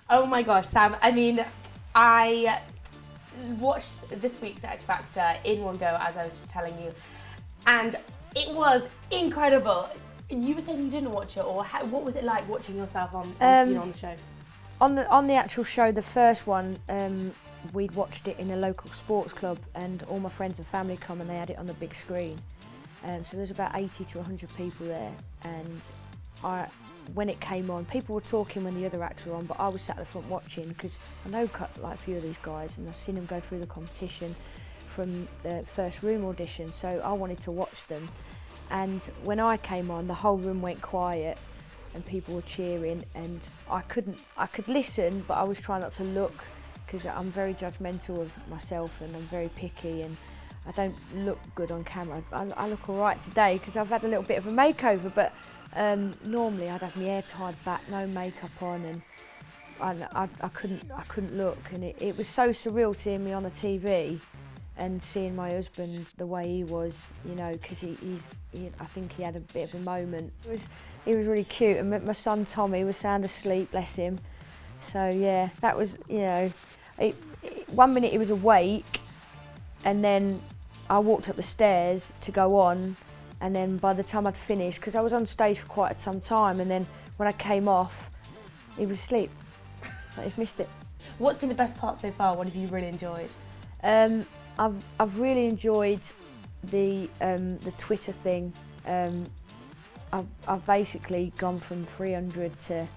Oh my gosh, Sam. I mean, I watched this week's X Factor in one go, as I was just telling you, and it was incredible. You were saying you didn't watch it, or what was it like watching yourself on the show? On the actual show, the first one, we'd watched it in a local sports club, and all my friends and family come and they had it on the big screen. So there's about 80 to 100 people there, and when it came on, people were talking when the other acts were on, but I was sat at the front watching because I know like a few of these guys and I've seen them go through the competition from the first room audition, so I wanted to watch them. And when I came on, the whole room went quiet and people were cheering, and I could listen, but I was trying not to look because I'm very judgmental of myself and I'm very picky, and I don't look good on camera. I look all right today because I've had a little bit of a makeover, but normally I'd have my hair tied back, no makeup on, and I couldn't look, and it was so surreal seeing me on the TV and seeing my husband the way he was, you know, because I think he had a bit of a moment. He was really cute, and my son Tommy was sound asleep, bless him. So yeah, that was, you know, 1 minute he was awake, and then I walked up the stairs to go on, and then by the time I'd finished, because I was on stage for quite some time, and then when I came off, he was asleep. I just missed it. What's been the best part so far? What have you really enjoyed? I've really enjoyed the Twitter thing. I've basically gone from 300 to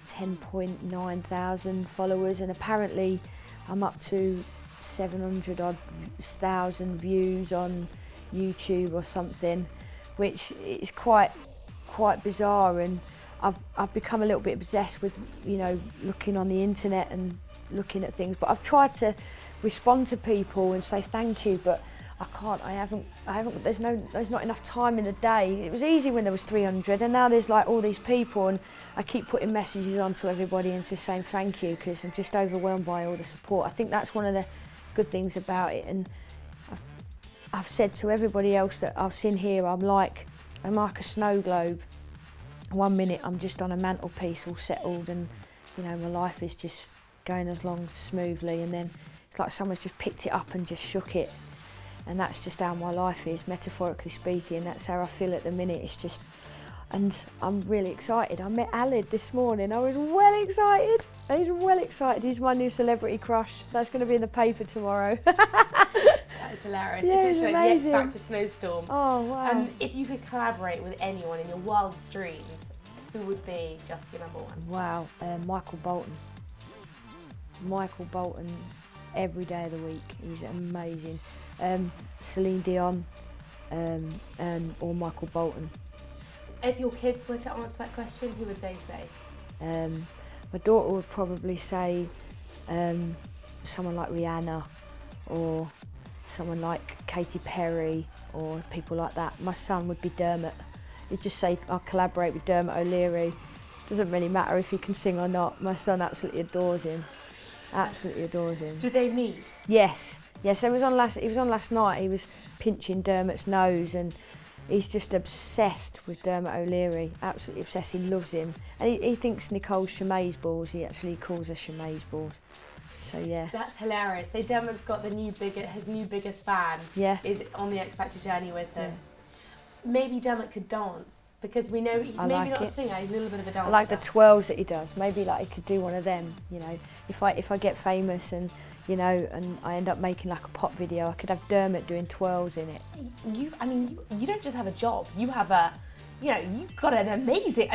10.9 thousand followers, and apparently I'm up to 700 odd thousand views on YouTube or something, which is quite bizarre, and I've become a little bit obsessed with, you know, looking on the internet and looking at things, but I've tried to respond to people and say thank you, but I can't. I haven't. There's not enough time in the day. It was easy when there was 300, and now there's like all these people, and I keep putting messages on to everybody and just saying thank you because I'm just overwhelmed by all the support. I think that's one of the good things about it, and I've said to everybody else that I've seen here, I'm like a snow globe. 1 minute I'm just on a mantelpiece all settled, and you know my life is just going along smoothly, and then it's like someone's just picked it up and just shook it. And that's just how my life is, metaphorically speaking. That's how I feel at the minute. It's just, and I'm really excited. I met Alid this morning. I was well excited. He's my new celebrity crush. That's going to be in the paper tomorrow. That's hilarious. Yeah, it's literally like the X Factor snowstorm. Oh, wow. If you could collaborate with anyone in your wildest dreams, who would be just your number one? Wow, Michael Bolton. Michael Bolton, every day of the week. He's amazing. Celine Dion, or Michael Bolton. If your kids were to answer that question, who would they say? My daughter would probably say someone like Rihanna, or someone like Katy Perry, or people like that. My son would be Dermot. He'd just say, I'll collaborate with Dermot O'Leary. Doesn't really matter if he can sing or not. My son absolutely adores him. Absolutely adores him. Do they meet? Yes. Yes, he was on last night. He was pinching Dermot's nose, and he's just obsessed with Dermot O'Leary. Absolutely obsessed. He loves him, and he thinks Nicole's chamaise balls. He actually calls her chamaise balls. So yeah. That's hilarious. So Dermot's got his new biggest fan. Yeah. Is on the X Factor journey with him. Yeah. Maybe Dermot could dance, because we know he's maybe not a singer. He's a little bit of a dancer. I like the twirls that he does. Maybe like he could do one of them. You know, if I get famous and, you know, and I end up making like a pop video, I could have Dermot doing twirls in it. You don't just have a job. You have you've got an amazing.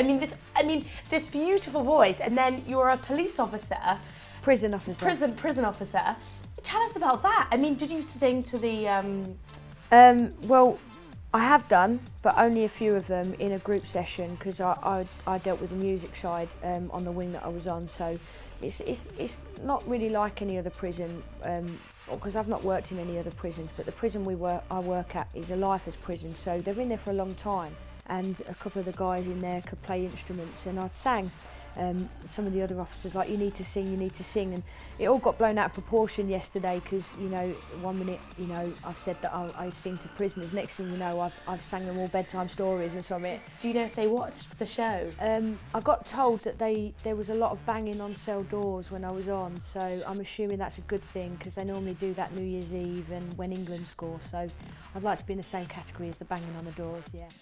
This beautiful voice, and then you're a police officer, prison officer. Prison officer. Tell us about that. I mean, did you sing to the? Well, I have done, but only a few of them in a group session, because I dealt with the music side on the wing that I was on. So it's not really like any other prison, because I've not worked in any other prisons, but the prison I work at is a lifers prison, so they've been there for a long time, and a couple of the guys in there could play instruments, and I'd sang. some of the other officers like, you need to sing, and it all got blown out of proportion yesterday because, you know, 1 minute, you know, I've said that I sing to prisoners, next thing you know, I've sang them all bedtime stories and something. Do you know if they watched the show? I got told that there was a lot of banging on cell doors when I was on, so I'm assuming that's a good thing because they normally do that New Year's Eve and when England score, so I'd like to be in the same category as the banging on the doors, yeah.